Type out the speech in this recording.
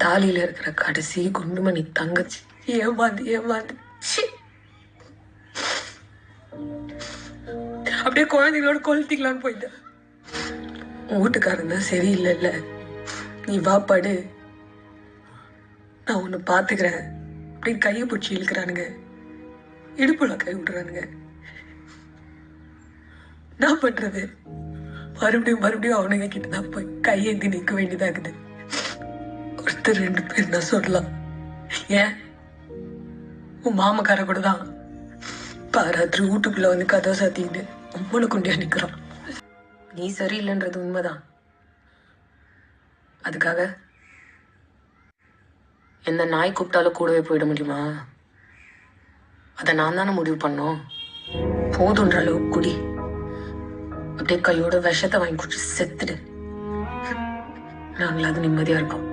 தாலியில இருக்கிற கடைசி குண்டுமணி தங்கச்சி ஏமாந்து ச்சீ. அப்படியே குழந்தைங்களோட கொளுத்திக்கலான்னு போயிட்டேன். உன் வீட்டுக்காரன் தான் சரியில்லைல்ல, நீ வா படு, நான் உன்னை பாத்துக்கிறேன் அப்படின்னு கையை பிடிச்சி இழுக்கிறானுங்க, இடுப்புல கை விடுறானுங்க. என்ன பண்றது? மறுபடியும் அவனுங்க கிட்டதான் போய் கையேந்தி நிற்க வேண்டியதாகுது. ஒருத்தர் 2 பேர் நான் சொல்லலாம், ஏன் உன் மாமக்கார கூட தான் பாராத்திரி வீட்டுக்குள்ள வந்து கதை சாத்திக்கிட்டு உம்மனை கொண்டே நிக்கிறான். நீ சரியில்லைன்றது உண்மைதான். அதுக்காக எந்த நாய் கூப்பிட்டாலும் கூடவே போயிட முடியுமா? அதை நான் தானே முடிவு பண்ணோம். போதுன்ற அளவுக்கு குடி, அப்படியே கையோட விஷத்தை வாங்கி குடிச்சு செத்துடு. நாங்களாவது நிம்மதியா இருக்கோம்.